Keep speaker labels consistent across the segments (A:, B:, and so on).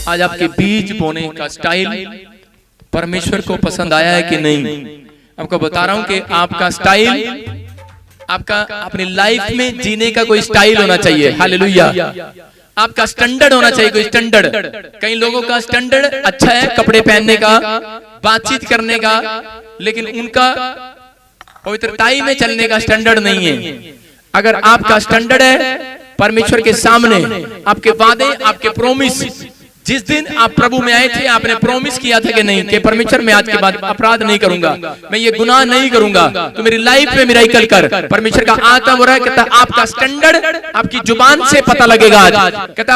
A: आज आपके बीज बोने का स्टाइल परमेश्वर को पसंद आया है कि नहीं? आपको बता रहा हूं कि आपका स्टाइल, आपका अपनी लाइफ में जीने का कोई स्टाइल होना चाहिए। हालेलुया। आपका स्टैंडर्ड होना चाहिए, कोई स्टैंडर्ड। कई लोगों का स्टैंडर्ड अच्छा है कपड़े पहनने का, बातचीत करने का, लेकिन उनका पवित्रताई में चलने का स्टैंडर्ड नहीं है। अगर आपका स्टैंडर्ड है परमेश्वर के सामने, आपके वादे, आपके प्रोमिस, जिस दिन आप प्रभु में आए थे आपने प्रोमिस किया था कि नहीं कि परमेश्वर मैं आज के बाद अपराध नहीं करूंगा, मैं ये गुनाह नहीं करूंगा, तो मेरी लाइफ में मिराकल कर। परमेश्वर का आत्मा बोल रहा है, कहता आपका स्टैंडर्ड आपकी जुबान से पता लगेगा। आज कहता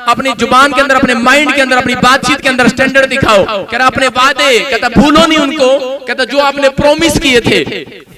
A: अपनी जुबान के अंदर, अपने माइंड के अंदर, अपनी बातचीत के अंदर स्टैंडर्ड दिखाओ। कहता अपने वादे, कहता भूलो नहीं उनको, कहता जो आपने प्रोमिस किए थे।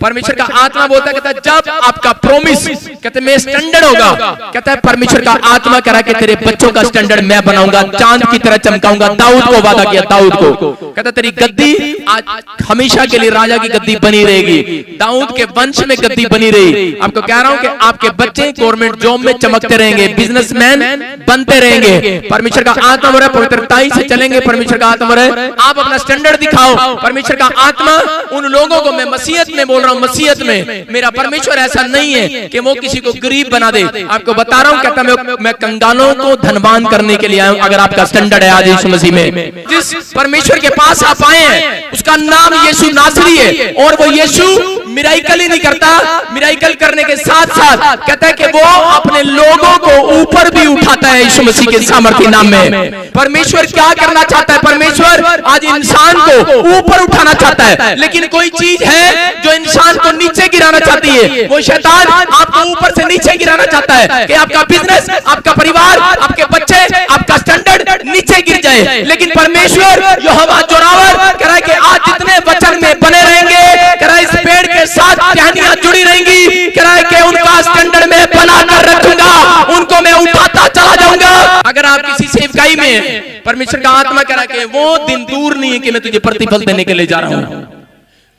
A: परमेश्वर का आत्मा बोलता है, कहता जब आपका प्रोमिस कहते मैं स्टैंडर्ड होगा, कहता है परमेश्वर का आत्मा कह रहा है कि तेरे बच्चों का स्टैंडर्ड मैं बनाऊंगा, चांद की तरह चमकाऊंगा। दाऊद को वादा किया, दाऊद को कहता तेरी गद्दी आज हमेशा के लिए राजा की गद्दी बनी रहेगी, दाऊद के वंश में गद्दी बनी रही। आपको कह रहा हूं कि आपके बच्चे गवर्नमेंट जॉब में चमकते रहेंगे, बिजनेसमैन बनते रहेंगे। परमेश्वर का आत्मा बोल रहा है पवित्रताई से चलेंगे। परमेश्वर का आत्मा बोल रहा है आप अपना स्टैंडर्ड दिखाओ। परमेश्वर का आत्मा उन लोगों को, मैं मसीहत में बोल रहा हूं, मसीहत में मेरा परमेश्वर ऐसा नहीं है कि वो किसी को गरीब बना दे। आपको बता रहा हूं, कहता मैं कंगालों को धनवान करने के लिए आया हूं। अगर आपका स्टैंडर्ड है आज यीशु मसीह में, जिस परमेश्वर के पास आप आए हैं उसका नाम यीशु नासरी है, और वो यीशु मिराकल ही नहीं करता, मिराकल करने के साथ साथ कहता है कि वो अपने लोगों को ऊपर भी उठाता है। यीशु मसीह के सामर्थ्य नाम में परमेश्वर क्या करना चाहता है? परमेश्वर आज इंसान को ऊपर उठाना चाहता है, लेकिन कोई चीज है जो इंसान को नीचे गिराना चाहती है। वो शैतान आपको ऊपर से नीचे गिराना चाहता है कि आपका बिजनेस, आपका परिवार, आपके बच्चे, आपका स्टैंडर्ड नीचे गिर जाए। लेकिन परमेश्वर यहोवा जोरावर कह रहा है कि आज जितने वचन में बने रहेंगे, कह रहा है इस पेड़ के साथ टहनियां जुड़ी रहेंगी, कह रहा है कि उनका स्टैंडर्ड में बना कर रखूंगा, उनको मैं उठाता चला जाऊंगा। अगर आप किसी सेवकाई में हैं, परमेश्वर का आत्मा कह रहा है कि वो दिन दूर नहीं है कि मैं तुझे प्रतिफल देने के लिए जा रहा हूं।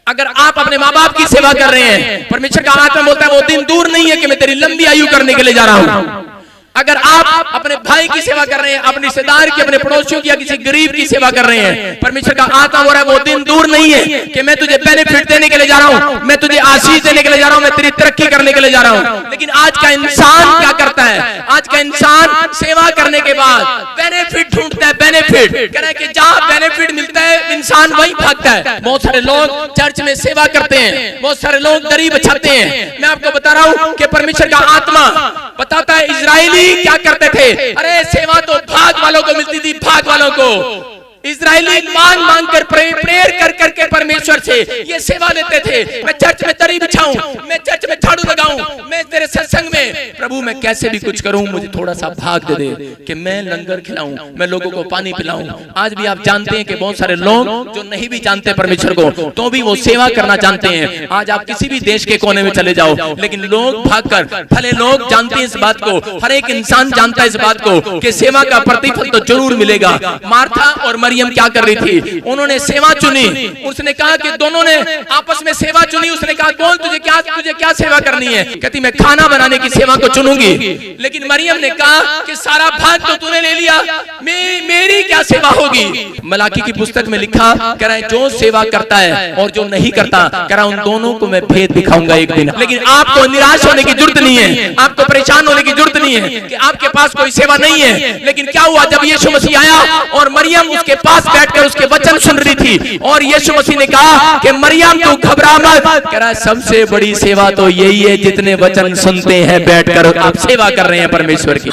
A: अगर आप अपने माँ बाप की सेवा कर रहे हैं, परमेश्वर का आत्मा बोलता है वो दिन दूर नहीं है कि मैं तेरी लंबी आयु करने के लिए जा रहा हूं। अगर आप अपने भाई की सेवा कर रहे हैं, अपने रिश्तेदार की, अपने पड़ोसियों की या किसी गरीब की सेवा कर रहे हैं, परमेश्वर का आत्मा हो रहा है वो दिन दूर नहीं है कि मैं तुझे बेनिफिट देने के लिए जा रहा हूं, मैं तुझे आशीष देने के लिए जा रहा हूं, मैं तेरी तरक्की करने के लिए जा रहा हूं। लेकिन आज का इंसान क्या करता है? आज का इंसान सेवा करने के बाद बेनिफिट ढूंढता है। बेनिफिट कह रहा है कि जहां बेनिफिट मिलता है इंसान वहीं भागता है। बहुत सारे लोग चर्च में सेवा करते हैं, बहुत सारे लोग दरी बिछाते हैं। मैं आपको बता रहा हूं कि परमेश्वर का आत्मा बताता है इजराइली क्या करते थे। अरे सेवा तो भाग वालों को मिलती थी, भाग वालों को। इजराइली मांग मांग कर, प्रेयर कर करके परमेश्वर से ये सेवा लेते थे। मैं चर्च में दरी बिछाऊं, मैं चर्च में झाड़ू लगाऊं, मैं तेरे सत्संग में प्रभु मैं कैसे भी कुछ करूं, मुझे थोड़ा सा भाग दे दे कि मैं लंगर खिलाऊं, मैं लोगों को पानी पिलाऊं। आज भी आप जानते हैं कि बहुत सारे लोग जो नहीं भी जानते परमेश्वर को, तो भी वो सेवा करना जानते हैं। आज आप किसी भी देश के कोने में चले जाओ, लेकिन लोग भागकर, भले लोग जानते हैं इस बात को, हर एक इंसान जानता है इस बात को कि सेवा का प्रतिफल तो जरूर मिलेगा। मार्था और मरियम क्या कर रही थी? उन्होंने सेवा चुनी। उसने कहा कि दोनों ने आपस में सेवा चुनी। उसने कहा बोल तुझे क्या सेवा करनी है? कहती मैं खाना बनाने की सेवा को चुनूंगी। लेकिन मरियम ने कहा कि सारा भाग तो तूने ले लिया, मेरी क्या सेवा होगी? मलाकी की पुस्तक में लिखा, कह रहा है जो सेवा करता है और जो नहीं करता, कह रहा उन दोनों को मैं भेद दिखाऊंगा एक दिन। लेकिन आपको निराश होने की जरूरत नहीं है, आपको परेशान होने की जरूरत नहीं है कि आपके पास कोई सेवा नहीं है। लेकिन क्या हुआ जब यीशु मसीह आया और मरियम उसके पास बैठकर उसके वचन सुन रही थी, और यीशु मसीह ने कहा कि मरियम तू घबरा मत। कह रहा है सबसे बड़ी सेवा तो यही है जितने वचन सुनते हैं बैठकर आप सेवा कर रहे हैं परमेश्वर की।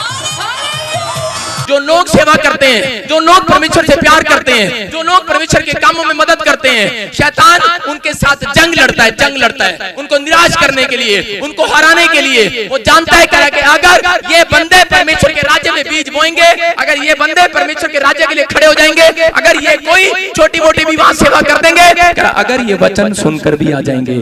A: जो लोग सेवा करते हैं, जो लोग परमेश्वर से प्यार करते हैं, जो लोग परमेश्वर के कामों में मदद करते हैं, शैतान उनके साथ जंग लड़ता है, जंग लड़ता है उनको निराश करने के लिए, उनको हराने के लिए। वो जानता है कि अगर ये बंदे परमेश्वर के राज्य में बीज बोएंगे, अगर ये बंदे परमेश्वर के राज्य के लिए खड़े हो जाएंगे, अगर ये कोई छोटी मोटी विवाह सेवा कर देंगे, अगर ये वचन सुनकर भी आ जाएंगे,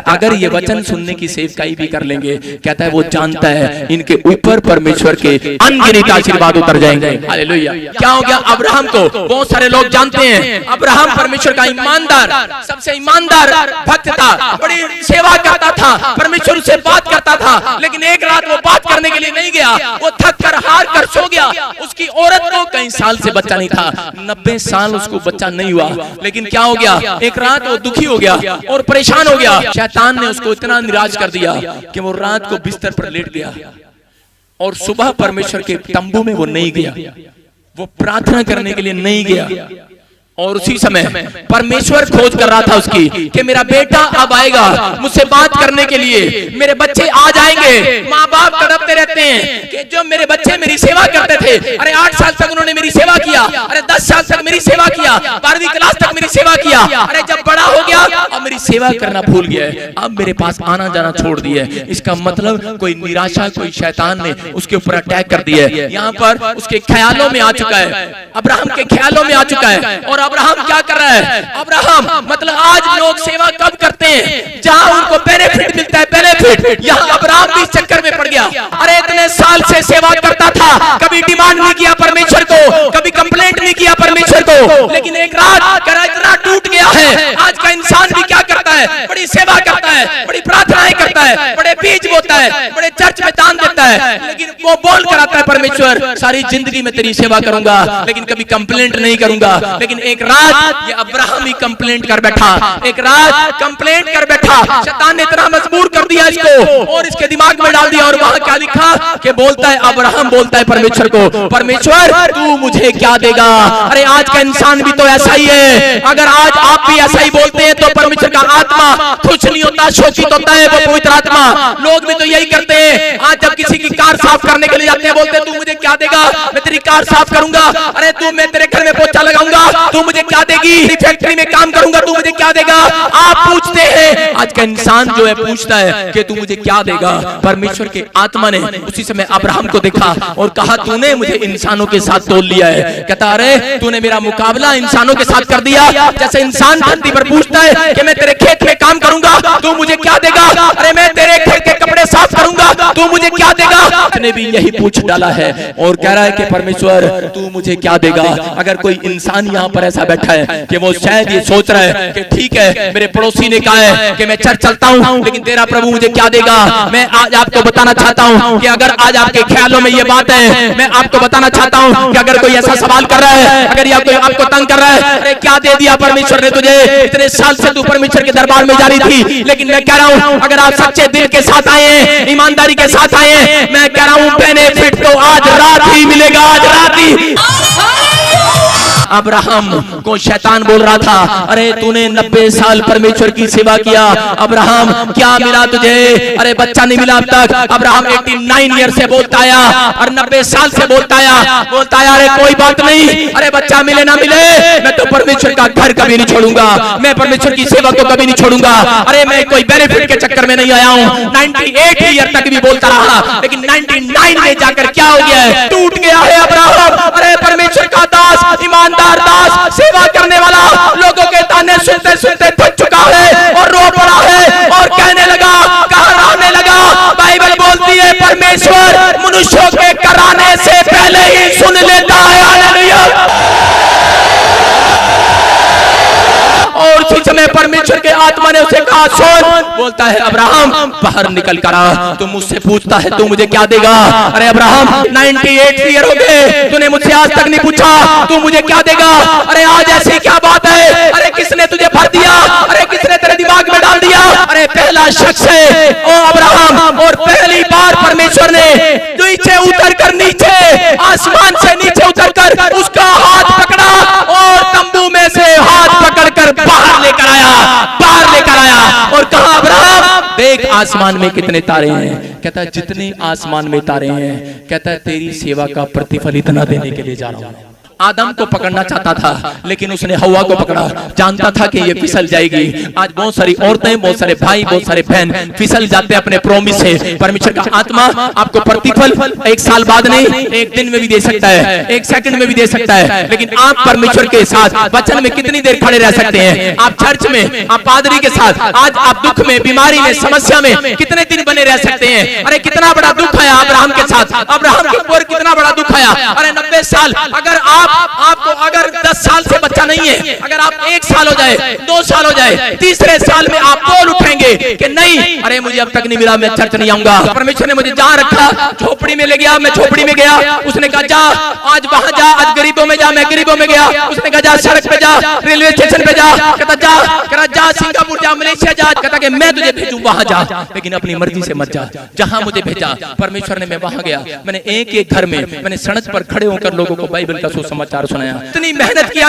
A: अगर ये वचन सुनने की सेवकाई भी कर लेंगे, कहता है वो जानता है इनके ऊपर परमेश्वर के अनगिनत आशीर्वाद उतर जाएंगे। बन जाए। हालेलुया। क्या हो गया अब्राहम को? बहुत सारे लोग जानते हैं अब्राहम परमेश्वर का ईमानदार, सबसे ईमानदार भक्त था, बड़ी सेवा करता था, परमेश्वर से बात करता था। लेकिन एक रात वो बात करने के लिए नहीं गया, वो थक कर हार कर सो गया। उसकी औरत को कई साल से बच्चा नहीं था, 90 साल उसको बच्चा नहीं हुआ। लेकिन क्या हो गया, एक रात वो दुखी हो गया और परेशान हो गया। शैतान ने उसको इतना निराश कर दिया कि वो रात को बिस्तर पर लेट गया और सुबह परमेश्वर के तंबू में वो नहीं गया, वो प्रार्थना करने के लिए नहीं गया। और उसी समय परमेश्वर खोज कर रहा था उसकी कि मेरा बेटा अब आएगा मुझसे बात करने के लिए, मेरे बच्चे आ जाएंगे। माँ बाप तड़पते रहते हैं कि जो मेरे बच्चे मेरी सेवा करते थे, अरे 8 साल तक उन्होंने मेरी सेवा किया, अरे 10 साल तक मेरी सेवा किया, 12वीं क्लास तक मेरी सेवा किया, अरे जब बड़ा हो गया अब मेरी सेवा करना भूल गया है, अब मेरे पास आना जाना छोड़ दिया है। इसका मतलब कोई निराशा, कोई शैतान ने उसके ऊपर अटैक कर दिया है। यहाँ पर उसके ख्यालों में आ चुका है, अब्राहम के ख्यालों में आ चुका है। और अब्राहम क्या कर रहा है? अब्राहम मतलब आज लोग सेवा कब करते हैं जहां उनको बेनिफिट मिलता है, बेनिफिट। यहाँ अब्राहम भी इस चक्कर में पड़ गया। अरे इतने साल से सेवा करता था, कभी डिमांड नहीं किया परमेश्वर को, कभी कंप्लेंट नहीं किया परमेश्वर को, लेकिन एक रात करा इतना टूट गया है। आज का इंसान भी क्या करता है? बड़ी सेवा करता है, बड़ी प्रार्थनाएं करता है, बड़े बीज बोता है, बड़े चर्च में दान देता है, लेकिन वो बोल कर आता है परमेश्वर सारी जिंदगी में तेरी सेवा करूंगा, लेकिन कभी कंप्लेंट नहीं करूंगा। लेकिन एक रात ये अब्राहम ही कंप्लेंट कर बैठा, एक रात कंप्लेंट कर बैठा। शैतान ने इतना मजबूर कर दिया इसको और इसके दिमाग में डाल दिया। और वहां क्या लिखा कि बोलता है, अब्राहम बोलता है परमेश्वर को, परमेश्वर तू मुझे क्या देगा? अरे आज का इंसान भी तो ऐसा ही है। अगर आज आप भी ऐसा ही बोलते हैं तो परमेश्वर का आत्मा खुश नहीं होता, शोकित होता है वो पवित्र आत्मा। लोग भी तो यही करते हैं। आज जब किसी की कार साफ करने के लिए जाते हैं, बोलते हैं तू मुझे क्या देगा? मैं तेरी कार साफ करूंगा। अरे तू, मैं तेरे घर में पोछा लगाऊंगा, तू मुझे क्या देगी? फैक्ट्री में काम करूंगा, तू मुझे क्या देगा? आप पूछते हैं। आज का इंसान जो है पूछता है कि तू मुझे क्या देगा? परमेश्वर के आत्मा ने उसी समय अब्राहम को देखा और कहा तूने मुझे इंसानों के साथ तोल लिया है। कहता अरे तूने मेरा मुकाबला इंसानों के साथ कर दिया। जैसे इंसान धरती पर पूछता है कि मैं तेरे खेत में काम करूंगा, तू मुझे क्या देगा? अरे मैं तेरे खेत के कपड़े साफ करूंगा, तू मुझे क्या देगा? उसने भी यही पूछ डाला है और कह रहा है कि परमेश्वर तू मुझे क्या देगा? अगर कोई इंसान यहाँ पर ऐसा बैठा है कि वो शायद ये सोच रहा है कि ठीक है मेरे पड़ोसी ने कहा है कि मैं चर्च चलता हूँ, लेकिन तेरा प्रभु मुझे क्या देगा? मैं आज आपको बताना चाहता हूँ कि अगर आज आपके ख्यालों में ये बात है, मैं आपको बताना चाहता हूँ कि अगर कोई ऐसा सवाल कर रहा है, अगर ये कोई आपको तंग कर रहा है, अरे क्या दे दिया परमेश्वर ने तुझे? इतने साल से तू परमेश्वर के दरबार में जा रही थी, लेकिन मैं कह रहा हूँ अगर आप सच्चे दिल के साथ आए हैं, ईमानदारी के साथ आए हैं, मैं कह रहा हूँ बेनिफिट तो आज रात ही मिलेगा, आज रात ही। अब्राहम को शैतान बोल रहा था अरे तूने 90 साल परमेश्वर की सेवा किया, अब्राहम क्या मिला तुझे? अरे बच्चा नहीं मिला अब तक। अब्राहम 89 ईयर से बोलता आया और 90 साल से बोलता आया अरे कोई बात नहीं, अरे बच्चा मिले ना मिले, मैं तो परमेश्वर का घर कभी नहीं छोड़ूंगा, मैं परमेश्वर की सेवा को कभी नहीं छोड़ूंगा। अरे मैं कोई बेनिफिट के चक्कर में नहीं आया हूँ। 98 ईयर तक भी बोलता रहा, लेकिन 99 में जाकर क्या हो गया है? टूट गया है अब्राहम। अरे परमेश्वर का दास, ईमानदार दास, सेवा करने वाला लोगों के ताने सुनते सुनते थक चुका है और रो पड़ा है और कहने लगा, कहराने लगा। बाइबल बोलती है परमेश्वर मनुष्यों के कराने से पहले ही सुन लेता है। हालेलुया। और उसी समय परमेश्वर के आत्मा ने उसे कहा सुन, बोलता है अब्राहम बाहर निकल कर आ, तू मुझसे पूछता है तू मुझे क्या देगा? अरे अब्राहम 98 ईयर हो गए, तूने मुझसे आज तक नहीं पूछा तू मुझे क्या देगा? अरे आज ऐसी क्या बात है? अरे किसने तुझे भर दिया? अरे किसने तेरे दिमाग में डाल दिया? अरे पहला शख्स है ओ अब्राहम, और पहली बार परमेश्वर ने नीचे उतर कर, नीचे आसमान से नीचे उतर कर उसका हाथ पकड़ा और तंबू में से हाथ पकड़ कर बाहर लेकर आया और कहा अब्राहम देख आसमान में कितने तारे हैं। कहता है जितने आसमान में तारे हैं, कहता है तेरी सेवा का प्रतिफल इतना देने के लिए जा रहा हूं। आदम को पकड़ना चाहता था, लेकिन उसने हवा को पकड़ा, जानता था कि ये फिसल जाएगी। आज बहुत सारी औरतें, बहुत सारे भाई, बहुत सारे बहन फिसल जाते हैं अपने प्रॉमिस से। परमेश्वर का आत्मा आपको प्रतिफल 1 साल बाद नहीं, 1 दिन में भी दे सकता है, 1 सेकंड में भी दे सकता है, लेकिन आप परमेश्वर के साथ वचन में कितनी देर खड़े रह सकते हैं? आप चर्च में, आप पादरी के साथ, आज आप दुख में, बीमारी में, समस्या में कितने दिन बने रह सकते हैं? अरे कितना बड़ा दुख आया अब्राहम के साथ, अब्राहम के ऊपर कितना बड़ा दुख आया। अरे 90 साल, अगर आपको अगर 10 साल से बच्चा नहीं है, अगर आप 1 साल हो जाए, 2 साल हो जाए, तीसरे साल में आप बोल उठेंगे कि नहीं, अरे मुझे अब तक नहीं मिला, मैं चर्च नहीं आऊंगा। परमेश्वर ने मुझे जहां रखा, झोपड़ी में ले गया, मैं झोपड़ी में गया। उसने कहा जा, आज वहां जा, आज गरीबों में जा, मैं गरीबों में गया। उसने कहा जा सड़क पे जा, रेलवे स्टेशन पे जा, कहता जा सिंगापुर जा, मलेशिया जा, कहता कि मैं तुझे भेजूं वहां जा, लेकिन अपनी मर्जी से मत जा, जहां मुझे भेजा परमेश्वर ने, मैं वहां गया। मैंने एक घर में, मैंने सड़क पर खड़े होकर लोगों को बाइबल का सुसमाचार सुनाया। इतनी मेहनत किया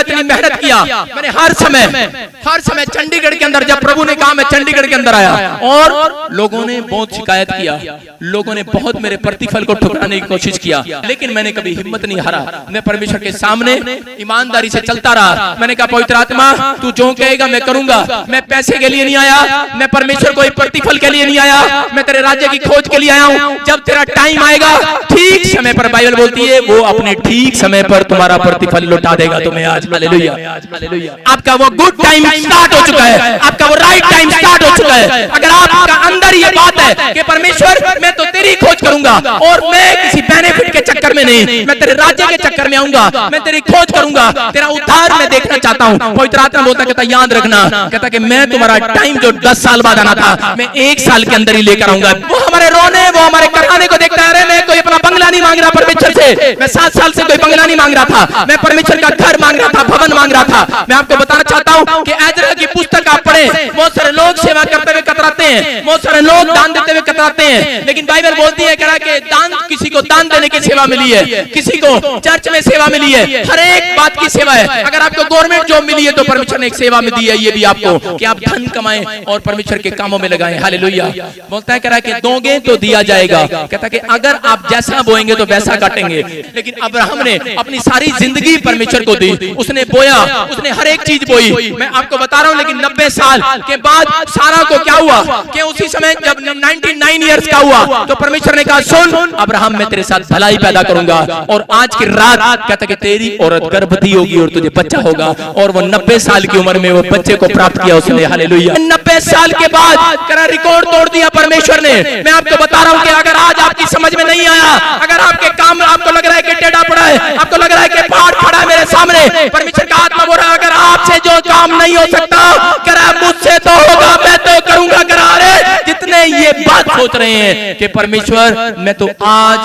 A: मैंने हर समय चंडीगढ़ के अंदर, जब प्रभु ने कहा मैं चंडीगढ़ के अंदर आया, और लोगों ने बहुत शिकायत किया, लोगों ने बहुत मेरे प्रतिफल को ठुकराने की कोशिश किया, लेकिन मैंने कभी हिम्मत नहीं हारा। मैं परमेश्वर के सामने ईमानदारी से चलता रहा। मैंने कहा पवित्र आत्मा तू जो कहेगा मैं करूंगा। मैं पैसे के लिए नहीं आया, मैं परमेश्वर को प्रतिफल के लिए नहीं आया, मैं तेरे राज्य की खोज के लिए आया हूं। जब तेरा टाइम आएगा ठीक समय पर, बाइबल बोलती है वो अपने ठीक समय पर तुम्हारा प्रतिफल लौटा देगा तुम्हें। आज हालेलुया, आपका वो गुड टाइम स्टार्ट हो चुका है, आपका वो राइट टाइम स्टार्ट हो चुका है। अगर आपका अंदर ये बात है कि परमेश्वर मैं तो तेरी खोज करूंगा, और मैं किसी बेनिफिट के चक्कर में नहीं, मैं तेरे राज्य के चक्कर में आऊंगा, मैं तेरी खोज करूंगा, तेरा उद्धार मैं देखना चाहता हूं। पवित्र आत्मा बोलता, कहता याद रखना, कहता कि मैं तुम्हारा टाइम जो 10 साल बाद आना था, मैं 1 साल के अंदर ही लेकर आऊंगा। वो हमारे रोने, वो हमारे कराने को देखता है। मैं कोई अपना बंगला नहीं मांग रहा परमेश्वर से, मैं 7 साल से कोई बंगला नहीं मांग रहा था, मैं परमेश्वर का घर मांग रहा था, भवन मांग रहा था। मैं आपको बताना चाहता हूं कि एजरा की पुस्तक आप पढ़ें, बहुत सारे लोग सेवा करते हुए कतराते हैं, बहुत सारे लोग दान देते हुए कतराते हैं, लेकिन बाइबल बोलती है कि दान, किसी को दान देने की सेवा मिली है, किसी को चर्च में सेवा मिली है, हर एक बात की सेवा है। अगर आपको गवर्नमेंट जॉब मिली है तो परमेश्वर ने एक सेवा में दी है ये भी आपको, कि आप धन कमाएं और परमेश्वर के कामों में लगाएं। हालेलुया। बोलता है कि दोगे तो दिया जाएगा, कहता कि अगर आप जैसा बोएंगे तो वैसा काटेंगे। लेकिन अब्राहम ने अपनी सारी जिंदगी परमेश्वर को दी, उसने बोया, उसने हर एक चीज बोई। मैं आपको बता रहा हूं, लेकिन 90 साल के बाद सारा को क्या हुआ कि उसी समय जब 99 ईयर्स का हुआ तो परमेश्वर ने कहा सुन अब्राहम, मैं तेरे साथ भलाई पैदा करूंगा, और आज की रात कहता कि तेरी औरत गर्भवती होगी और तुझे बच्चा होगा। और वो 90 साल की उम्र में वो बच्चे को प्राप्त किया उसने। हालेलुया। 90 साल के बाद करा रिकॉर्ड तोड़ दिया परमेश्वर ने। मैं आपको बता रहा हूं कि अगर आज आपकी समझ में नहीं आया, अगर आपके काम आपको लग रहा है कि टेढ़ा पड़ा है, आपको लग रहा है कि पहाड़ खड़ा है मेरे सामने, परमेश्वर का आत्मा बोल रहा है अगर आपसे जो काम नहीं हो सकता, करा मुझसे तो होगा, मैं तो करूंगा। करा रहे जितने ये बात सोच रहे हैं कि परमेश्वर मैं तो आज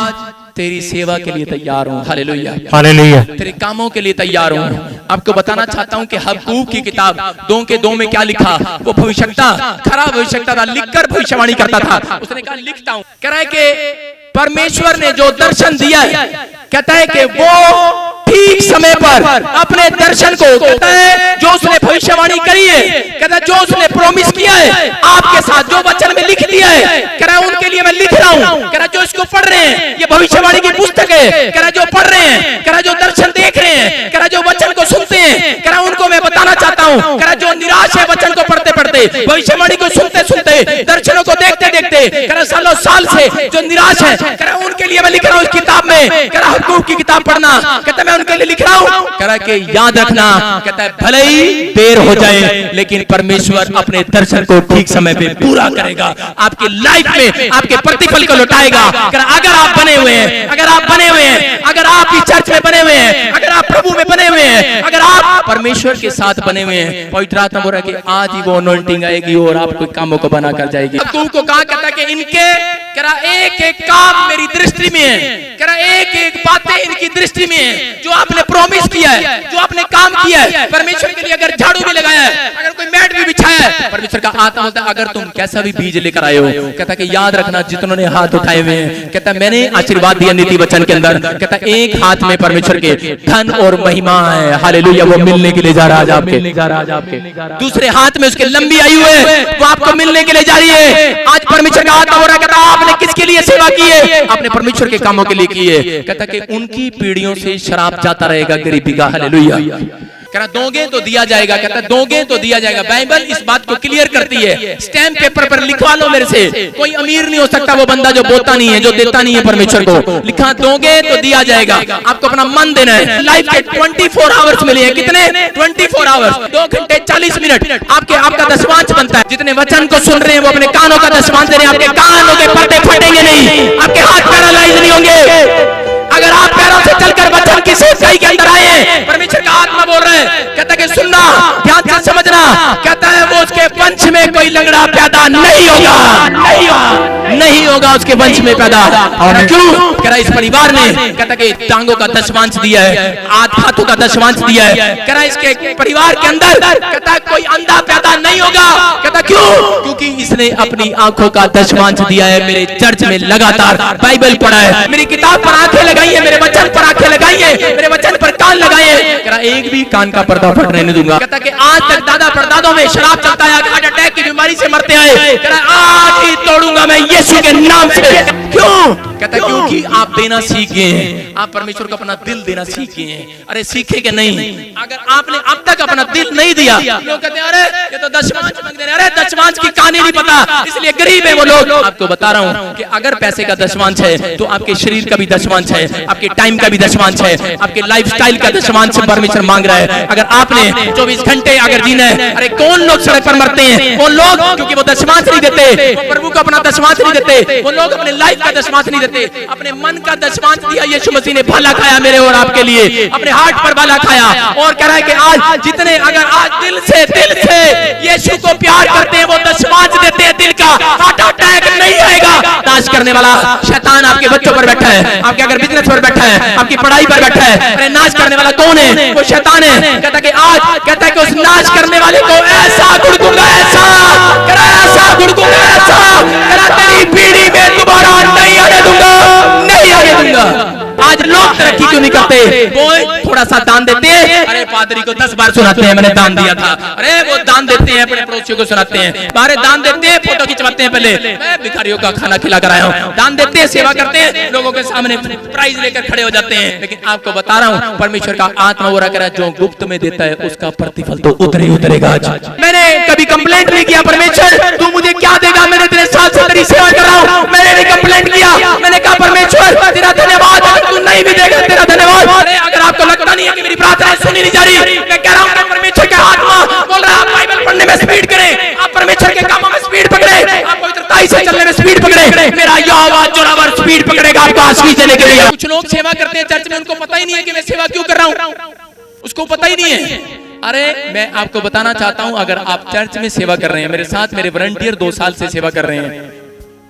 A: तेरी सेवा के लिए तैयार हूँ। Hallelujah, hallelujah. तेरे कामों के लिए तैयार हूँ। आपको बताना चाहता हूँ कि हबक्कूक की किताब 2 के 2 में क्या लिखा, वो भविष्यवक्ता, खरा भविष्यवक्ता था, लिखकर भविष्यवाणी करता था। उसने कहा लिखता हूँ, कह रहा है कि परमेश्वर ने जो दर्शन दिया है, कहता है कि वो ठीक समय पर अपने दर्शन को, कहता है जो उसने भविष्यवाणी करी है, कहता है जो उसने प्रॉमिस किया है आपके साथ, जो वचन में लिख दिया है, कह रहा है उनके लिए मैं लिख रहा हूँ। कह रहा जो इसको पढ़ रहे हैं, ये भविष्यवाणी की पुस्तक है, कह रहा जो पढ़ रहे हैं, कह रहा जो दर्शन देख रहे हैं, कह रहा जो वचन को सुनते हैं, कह रहा उनको मैं बताना चाहता हूँ, कह रहा जो निराश है वचन को पढ़ते पढ़ते, भविष्यवाणी को सुनते सुनते, दर्शनों को देखते देखते, कह रहा सालों साल से जो निराश है, कह रहा उनके लिए मैं लिख रहा हूँ इस किताब में। कह रहा हबक्कूक की किताब पढ़ना, कहता मैं उनके लिए लिख रहा हूँ। कह रहा कि याद रखना, कहता है भले ही देर हो जाए लेकिन परमेश्वर अपने दर्शन को ठीक समय पे पूरा करेगा, आपकी लाइफ में आपके प्रतिफल को लौटाएगा। अगर आप बने हुए हैं, अगर आप बने हुए हैं, अगर आप इस चर्च में बने हुए हैं, अगर आप प्रभु में बने हुए हैं, अगर आप परमेश्वर के साथ बने हुए हैं, पवित्र आत्मा बोल रहा है कि आज ही वो अनॉइंटिंग आएगी और आपको कामों को बना कर जाएगी। तुमको कहा, कहता कि इनके कह रहा एक एक काम मेरी दृष्टि में है, कह रहा एक एक बातें इनकी दृष्टि में है। जो आपने प्रॉमिस किया है, जो आपने काम किया है परमेश्वर के लिए, अगर झाड़ू भी लगाया है, अगर कोई मैट भी बिछाया है, परमेश्वर का आत्मा बोलता है अगर तुम कैसा भी बीज लेकर आए हो, कहता कि याद रखना जितनों ने हाथ उठाए हुए हैं, कहता मैंने आशीर्वाद दिया नीति वचन के अंदर, कहता एक हाथ में परमेश्वर के धन और महिमा है। हालेलुया, वो मिलने के लिए जा रहा है आपके। दूसरे हाथ में उसके लंबी आयु है, वो आपको मिलने के लिए जा रही है। आज परमेश्वर का आत्मा हो रहा कहता आपने किसके लिए सेवा की है? आपने परमेश्वर के कामों के लिए की है। कहता कि उनकी पीढ़ियों से शराब जाता रहेगा गरीबी का। हालेलुया। कहता दोगे तो दिया जाएगा, कहता दोगे तो दिया जाएगा। बाइबल इस बात को क्लियर करती है। स्टैम्प पेपर पर लिखवा लो मेरे से, कोई अमीर नहीं हो सकता वो बंदा जो बोता नहीं है, जो देता नहीं है परमेश्वर को। लिखा दोगे तो दिया जाएगा। आपको अपना मन देना है। लाइफ के 24 आवर्स मिले हैं। कितने? 24 आवर्स, 2 घंटे 40 मिनट आपका दशमांश बनता है। जितने वचन को सुन रहे हैं वो अपने कानों का दशमांश दे रहे हैं। आपके कानों के पर्दे फटेंगे नहीं, आपके हाथ पैरालाइज नहीं होंगे। अगर आप पैरों से चलकर वचन की सच्चाई के अंदर आए, परमेश्वर का आत्मा बोल रहा है, कहता है कि सुनना, ध्यान से समझना। कहता है वो उसके वंश में कोई लंगड़ा पैदा नहीं होगा, नहीं होगा उसके वंश में पैदा। और क्यों? कह रहा इस परिवार ने, कहता कि टांगों का दशमांश दिया है, हाथों का दशमांश दिया है। कह रहा इसके परिवार के अंदर, कहता कोई अंधा पैदा नहीं होगा। कहता क्यों? क्योंकि इसने अपनी आंखों का दशमांश दिया है। मेरे चर्च में लगातार बाइबल पढ़ा है, मेरी किताब पर आंखें लगाई है, मेरे वचन पर आंखें लगाई है, मेरे वचन पर कान लगाए हैं। कह रहा एक भी कान का पर्दा फटने नहीं दूंगा। कहता कि आज तक दादा परदादों में शराब चलता है, हार्ट अटैक की बीमारी से मरते आए। कह रहा आज ही तोड़ूंगा मैं यीशु के नाम से। क्यों? कहता क्योंकि आप देना सीख गए हैं, आप परमेश्वर को अपना दिल देना सीख गए हैं। अरे सीखे कि नहीं? अगर आपने अब तक अपना दिल नहीं दिया, लोग कहते हैं अरे ये तो दशमांश मांग रहे हैं। अरे दशमांश की कहानी नहीं पता, इसलिए गरीब है वो लोग। आपको बता रहा हूं कि अगर पैसे का दशमांश है तो आपके शरीर का भी दशमांश है, आपके टाइम का भी दशमांश है, आपके लाइफस्टाइल का दशमांश परमेश्वर मांग रहा है। अगर आपने 24 घंटे अगर जीना है, अरे कौन लोग सड़क पर मरते हैं? वो लोग क्योंकि वो दशमांश नहीं देते, वो प्रभु को अपना दशमांश नहीं देते। वो लोग अपने लाइफ का दशमांश नहीं देते, अपने मन का दशमांश दिया। यीशु मसीह ने भला खाया मेरे और आपके लिए, अपने हार्ट पर भला खाया। और कह रहा है कि आज जितने अगर आज दिल से यीशु को प्यार करते हैं, वो दशमांश देते हैं दिल का, हार्ट अटैक नहीं आएगा। नाश करने वाला शैतान आपके बच्चों पर बैठा है, आपके अगर बिजनेस पर बैठा है, आपकी पढ़ाई पर बैठा है। अरे नाश करने वाला कौन है? वो शैतान है। कहता कि आज कहता है कि उस नाश करने वाले को ऐसा गुड़गुंगा, ऐसा गुड़गुंगा, ऐसा तेरी पीढ़ी में दोबारा नहीं आने दूंगा, नहीं आने दूंगा। आज लोग तरक्की क्यों नहीं करते? वो थोड़ा सा दान देते हैं, अरे पादरी को 10 बार सुनाते हैं मैंने दान दिया था। अरे वो दान देते हैं, अपने पड़ोसियों को सुनाते हैं, बारे दान देते हैं, फोटो खिंचवाते हैं, पहले मैं भिखारियों का खाना खिला कर आया हूँ। दान देते हैं, सेवा करते हैं, लोगों के सामने प्राइज लेकर खड़े हो जाते हैं। लेकिन आपको बता रहा हूँ परमेश्वर का आत्मा हो रहा, जो गुप्त में देता है उसका प्रतिफल तो उतरेगा। मैंने कभी कंप्लेंट नहीं किया परमेश्वर तू मुझे क्या देगा, मैंने तेरे साथ से तेरी सेवा कर रहा हूँ। मैंने नहीं कंप्लेंट किया, मैंने कहा परमेश्वर तेरा धन्यवाद, अगर तू नहीं भी देगा तेरा धन्यवाद। अरे अगर आपको लगता नहीं है कि मेरी प्रार्थनाएं सुनी नहीं जा रही, मैं कह रहा हूँ परमेश्वर का आत्मा बोल रहा है आप बाइबल पढ़ने में स्पीड करें, आप परमेश्वर के कामों में स्पीड पकड़े, आप पवित्रताई से चलने में स्पीड पकड़े। मेरा यहोवा जोरावर स्पीड पकड़ेगा आपको आशीष देने के लिए। कुछ लोग सेवा करते हैं चर्च में, उनको पता ही नहीं है कि मैं सेवा क्यों कर रहा हूँ, उसको पता ही नहीं है। अरे मैं आपको बताना चाहता हूं, अगर आप चर्च में सेवा कर रहे हैं, मेरे साथ मेरे वॉलंटियर 2 साल से सेवा कर रहे हैं,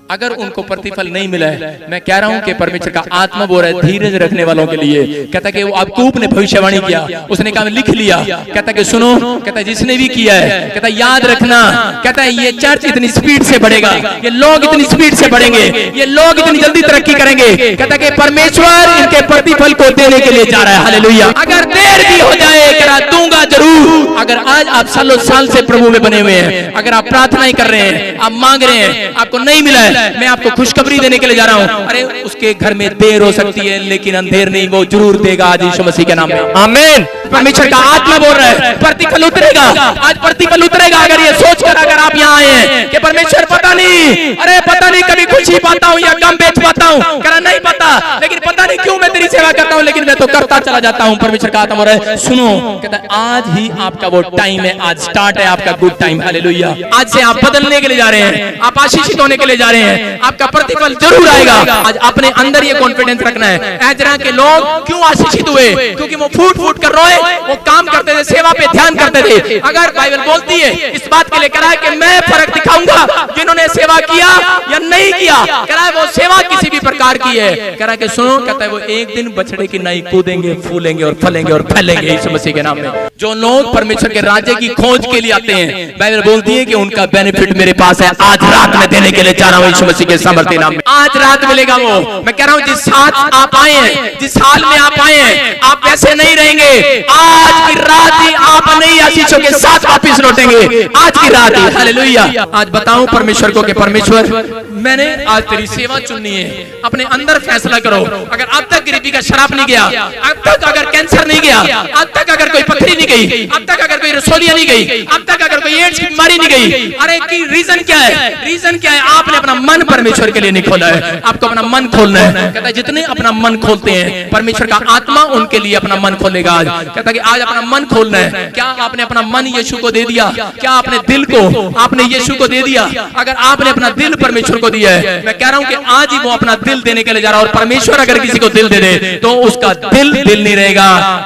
A: अगर उनको प्रतिफल नहीं मिला है, मैं कह रहा हूं कि परमेश्वर का आत्मा बोल रहा है धीरज रखने वालों के लिए। कहता कि वो याकूब ने भविष्यवाणी किया, उसने कहा लिख लिया। कहता कि सुनो, कहता जिसने भी किया है, कहता याद रखना, कहता है ये चर्च इतनी स्पीड से बढ़ेगा, ये लोग इतनी स्पीड से बढ़ेंगे, ये लोग इतनी जल्दी तरक्की करेंगे। कहता कि परमेश्वर इनके प्रतिफल को देने के लिए जा रहा है। हालेलुया। अगर देर भी हो जाए, कह दूंगा जरूर। अगर आज आप सालों साल से प्रभु में बने हुए हैं, अगर आप प्रार्थनाएं कर रहे हैं, आप मांग रहे हैं, आपको नहीं मिला है, मैं आपको खुशखबरी देने के लिए जा रहा हूं। अरे उसके घर में देर हो सकती है लेकिन अंधेर नहीं, वो जरूर देगा आज यीशु मसीह के नाम में। आमीन। परमेश्वर का आत्मा बोल रहा है प्रतिफल उतरेगा, आज प्रतिफल उतरेगा। अगर ये सोचकर अगर आप यहाँ आए हैं कि परमेश्वर पता नहीं, अरे पता नहीं कभी खुशी पाता हूँ या गम बेच पाता हूँ, कहना नहीं पता, लेकिन पता नहीं क्यों मैं तेरी सेवा करता हूँ, लेकिन मैं तो करता चला जाता हूँ। परमेश्वर का आत्मा बोल रहा है सुनो, कहता है आज ही आपका वो टाइम है, आज स्टार्ट है आपका गुड टाइम। हालेलुया। आज से आप बदलने के लिए जा रहे हैं, आप आशीषित होने के लिए जा रहे हैं, आपका प्रतिफल जरूर आएगा। आज अपने अंदर ये कॉन्फिडेंस रखना है। एजरा के लोग क्यों आशीषित हुए? क्योंकि वो फूट फूट कर रोए, वो काम करते थे, सेवा पे ध्यान करते थे। अगर बाइबल बोलती है इस बात के लिए करा है कि मैं फर्क दिखाऊंगा जिन्होंने सेवा किया या नहीं किया, करा है वो सेवा किसी भी प्रकार की है, करा के सुनो, कहता है वो एक दिन बछड़े की नाई कूदेंगे, फूलेंगे और फलेंगे और फैलेंगे यीशु मसीह के नाम में। जो लोग परमेश्वर के राज्य की खोज के लिए आते हैं, बाइबल बोलती है कि उनका बेनिफिट मेरे पास है, आज रात में देने के लिए जा रहा हूं यीशु मसीह के सामर्थ्य नाम में। आज रात मिलेगा वो। मैं कह रहा हूं जिस साथ आप आए हैं, जिस हाल में आप आए हैं, आप वैसे नहीं रहेंगे। आज की रात ही आप नई आशीषों के साथ वापस लौटेंगे आज की रात। हालेलुया। आज बताऊं परमेश्वर को कि परमेश्वर मैंने आज तेरी सेवा चुननी है। अपने अंदर फैसला करो। अगर अब तक गरीबी का शराब नहीं गया, अब तक अगर कैंसर नहीं गया, अब तक अगर कोई पथरी नहीं गई, अब तक अगर कोई रसोलिया नहीं गई, अब तक अगर कोई एड्स की बीमारी नहीं गई, अरे की रीजन क्या है? रीजन क्या है? आपने अपना मन परमेश्वर के लिए नहीं खोला है। आपको अपना मन खोलना है। कहता है जितने अपना मन खोलते हैं परमेश्वर का आत्मा उनके लिए अपना मन खोलेगा। आज कहता है कि आज अपना मन खोलना है। क्या आपने अपना मन यीशु को दे दिया? क्या आपने दिल को आपने यीशु को दे दिया? अगर आपने अपना दिल परमेश्वर को दिया है, मैं कह रहा हूं कि आज ही वो अपना दिल देने के लिए जा रहा है। और परमेश्वर अगर किसी को दिल दे दे तो उसका दिल नहीं रहेगा।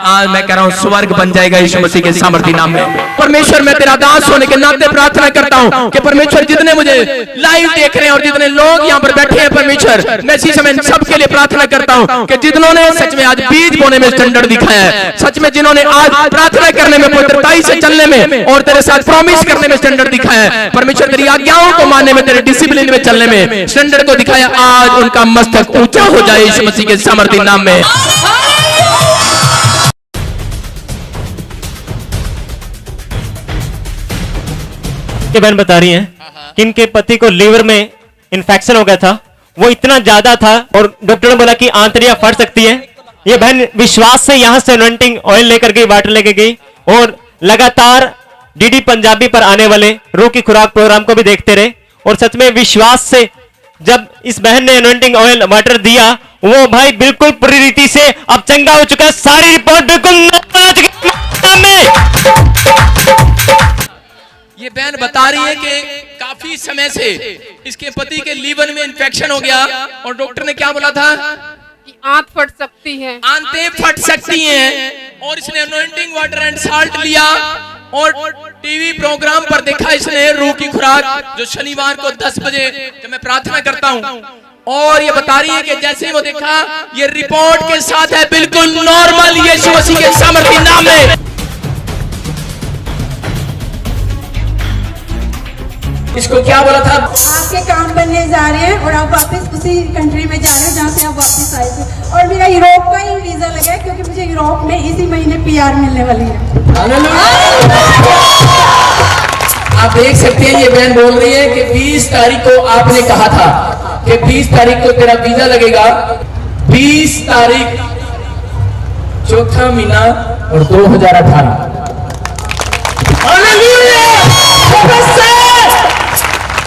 A: आज मैं कह रहा हूं स्वर्ग बन जाएगा यीशु मसीह के सामर्थ्य नाम में। परमेश्वर मैं तेरा दास होने के नाते प्रार्थना करता हूं कि परमेश्वर जितने मुझे लाइव देख रहे हैं और जितने लोग यहाँ पर बैठे हैं परमेश्वर, मैं इसी समय सबके लिए प्रार्थना करता हूं कि जिन्होंने सच में आज बीज बोने में स्टैंडर्ड दिखाया है, सच में जिन्होंने आज प्रार्थना करने में पवित्रताई से चलने में और तेरे साथ प्रॉमिस करने में स्टैंडर्ड दिखाया है, परमेश्वर तेरी आज्ञाओं को मानने में तेरे डिसिप्लिन में चलने में स्टैंडर्ड को दिखाया, आज उनका मस्तक ऊंचा हो जाए यीशु मसीह के सामर्थ्य नाम में।
B: ये बहन बता रही हैं कि इनके पति को लीवर में इन्फेक्शन हो गया था, वो इतना ज्यादा था और डॉक्टर ने बोला कि आंतड़ियां फट सकती है। ये बहन विश्वास से यहां से अनॉइंटिंग ऑयल लेकर गई, वाटर लेकर गई और लगातार डीडी पंजाबी पर आने वाले रूह की खुराक प्रोग्राम को भी देखते रहे। और सच में विश्वास से जब इस बहन ने अनॉइंटिंग ऑयल वाटर दिया, वो भाई बिल्कुल पूरी रीति से अब चंगा हो चुका है। सारी रिपोर्ट बिल्कुल
A: ये बहन बता रही है कि काफी समय से इसके पति के लीवर में इन्फेक्शन हो गया और डॉक्टर ने क्या बोला था
C: कि आंत फट सकती है,
A: आंतें फट सकती हैं। और इसने अनॉइंटिंग वाटर एंड साल्ट लिया और टीवी प्रोग्राम पर देखा इसने रूह की खुराक, जो शनिवार को 10 बजे जब मैं प्रार्थना करता हूं, और ये बता रही है कि जैसे ही वो देखा ये रिपोर्ट के साथ है बिल्कुल नॉर्मल यीशु मसीह के सामर्थ्य नाम में। इसको क्या बोला था?
D: आपके काम बनने जा रहे हैं और आप वापस उसी कंट्री में जा रहे हैं जहाँ से आप वापस आए थे। और मेरा यूरोप का ही वीजा लगा है क्योंकि मुझे यूरोप में इसी महीने पीआर मिलने वाली है।
A: आप देख सकते हैं ये बहन बोल रही है कि 20 तारीख को आपने कहा था कि 20 तारीख को तेरा वीजा लगेगा। 20 तारीख चौथा महीना और 2018।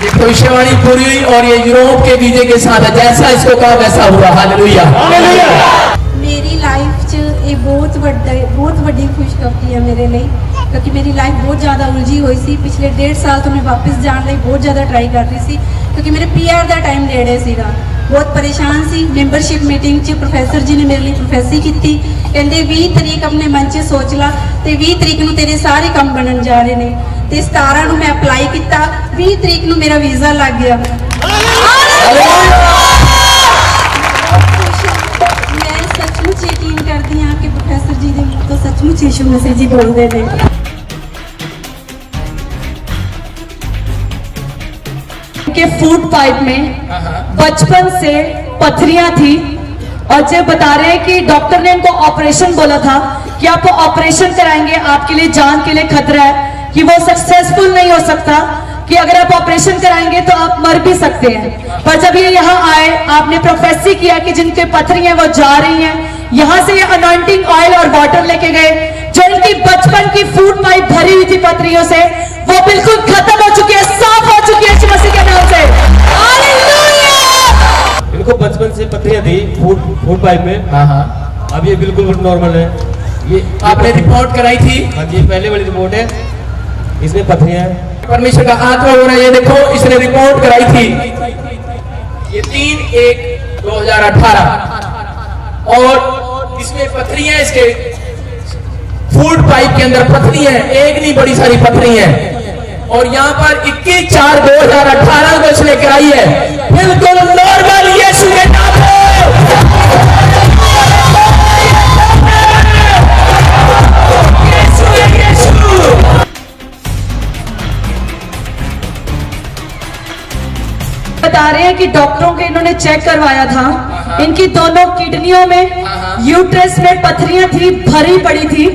A: ये भविष्यवाणी पूरी हुई और ये यूरोप के वीजे के साथ है, जैसा इसको कहा वैसा हुआ। हालेलुया।
D: मेरी लाइफ च ये बहुत बड़ी खुशखबरी है मेरे लिए, क्योंकि मेरी लाइफ बहुत ज़्यादा उलझी हुई सी। पिछले 1.5 साल तो मैं वापस जाने ਲਈ बहुत ज़्यादा ट्राई कर रही सी, क्योंकि मेरे पीआर का टाइम नेड़े सीगा। बहुत परेशान सी। मैंबरशिप मीटिंग च प्रोफैसर जी ने मेरे लिए प्रोफेसी की, कहते 20 तरीक अपने मन च सोच ला तो 20 तरीक ਨੂੰ तेरे सारे काम बनन जा रहे हैं। ਤੇ 17 ਨੂੰ मैं अप्लाई किया, 20 तरीक ਨੂੰ मेरा वीजा लग गया। मैं सचमुच यकीन करती हाँ कि प्रोफेसर जी ने तो सचमुच यीशु मसीह जी बोलते हैं।
E: के फूड पाइप में बचपन से पथरियां थी और जब बता रहे हैं कि डॉक्टर ने इनको ऑपरेशन बोला था कि आप ऑपरेशन कराएंगे, आपके लिए जान के लिए खतरा है, कि वो सक्सेसफुल नहीं हो सकता, कि अगर आप ऑपरेशन कराएंगे तो आप मर भी सकते हैं। पर जब ये यहाँ आए, आपने प्रोफेसी किया कि जिनके पथरी हैं वो जा रही हैं, यहाँ से ये अनॉइंटिंग ऑयल और वाटर लेके गए। जो इनकी बचपन की फूड पाइप भरी हुई थी पथरियों से, वो बिल्कुल खत्म हो चुकी है, साफ हो चुकी है यीशु मसीह के नाम से। हालेलुया।
F: इनको बचपन से पथरियां थी फूड पाइप में। हाँ, अब ये बिल्कुल नॉर्मल है। ये
A: आपने रिपोर्ट कराई थी?
F: हाँ, ये पहले वाली रिपोर्ट है, इसमें पथरियां हैं।
A: परमेश्वर का आत्मा हो रहा है। ये देखो इसने रिपोर्ट कराई थी, ये 3/1/2018 और इसमें पथरियां, इसके फूड पाइप के अंदर पथरियां हैं, एक नहीं बड़ी सारी पथरियां हैं। और यहाँ पर 21/4/2018 को इसने कराई है, बिल्कुल नॉर्मल यीशु के नाम पे।
E: बता रहे हैं कि डॉक्टरों के इन्होंने चेक करवाया था, इनकी दोनों किडनियों में यूट्रस में पथरियां थी, भरी पड़ी थी।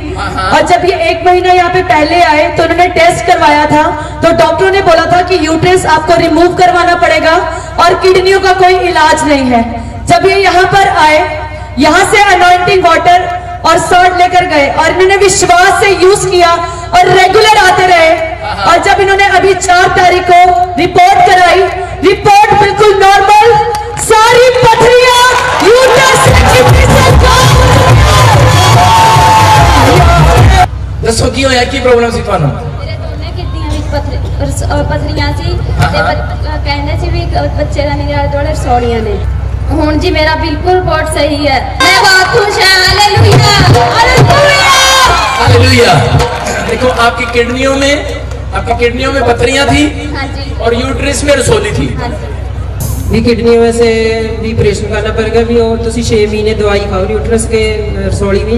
E: और जब ये 1 महीना यहाँ पे पहले आए तो उन्होंने टेस्ट करवाया था, तो डॉक्टरों ने बोला था कि यूट्रस आपको रिमूव करवाना पड़ेगा और किडनियों का कोई इलाज नहीं है। जब ये यहाँ पर आए, यहाँ से अनॉइंटिंग वाटर और सॉल्ट लेकर गए और इन्होंने विश्वास से यूज किया और रेगुलर आते रहे। और जब इन्होंने अभी 4 तारीख को रिपोर्ट कराई, रिपोर्ट बिल्कुल नॉर्मल, सारी पथरियां यूट्रस से किडनी से
A: दसो की होया की प्रॉब्लम सी ਤੁਹਾਨੂੰ
G: ਮੇਰੇ ਦੋਨੇ ਕਿਡਨੀਆਂ ਵਿੱਚ ਪਥਰੀਆਂ ਸੀ ਤੇ ਕਹਿੰਦੇ ਸੀ ਵੀ ਬੱਚੇ ਦਾ ਨਿਗਰਾਨ ਥੋੜੇ ਰਸੌਲੀਆਂ ਨੇ। ਹੁਣ ਜੀ ਮੇਰਾ ਬਿਲਕੁਲ ਰਿਪੋर्ट सही है, मैं बहुत खुश है। Hallelujah hallelujah
A: hallelujah. देखो आपकी किडनियों में पथरियां थी
G: हाँ जी
A: और यूट्रस में रसोली थी।
G: हाँ जी
H: भी किडनी में से भी ऑपरेशन करना पड़ेगा भी, और तुसी 6 महीने दवाई खाओ यूट्रस के रसौली भी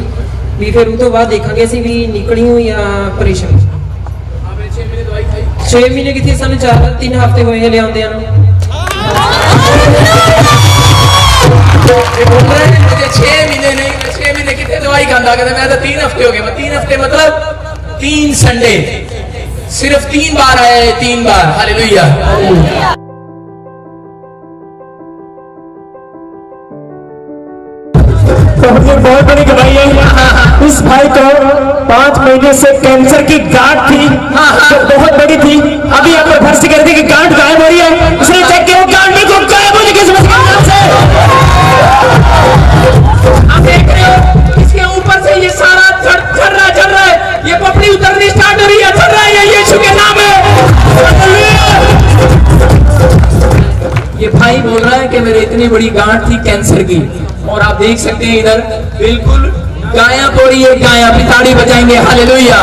H: फिर उस तो बाद देखा सी भी निकली हो या ऑपरेशन। 6 महीने की थी, सानू 3 हफ्ते होए ले आंदे
A: मुझे 6 महीने नहीं, 6 महीने कितने दवाई खाता, कहते मैं तो 3 हफ्ते हो गए। मैं 3 हफ्ते मतलब 3 संडे, सिर्फ 3 बार आया है, 3 बार। हालेलुया।
B: तो मुझे बहुत बड़ी गवाही है। इस भाई को 5 महीने से कैंसर की गांठ थी जो बहुत बड़ी थी। अभी आपको भर्ती कर दी कि गांठ गायब हो रही है, उसने चेक किया गांठ बिल्कुल गायब हो गई।
A: आप देख रहे हो इसके ऊपर से ये सारा चढ़ रहा है, ये पपड़ी उतरनी स्टार्ट हो रही है, चढ़ रहा है, ये यीशु के नाम है। ये भाई बोल रहा है कि मेरे इतनी बड़ी गांठ थी कैंसर की, और आप देख सकते हैं इधर बिल्कुल गायब हो रही है। गायब, ताड़ी बजाएंगे। हालेलुया।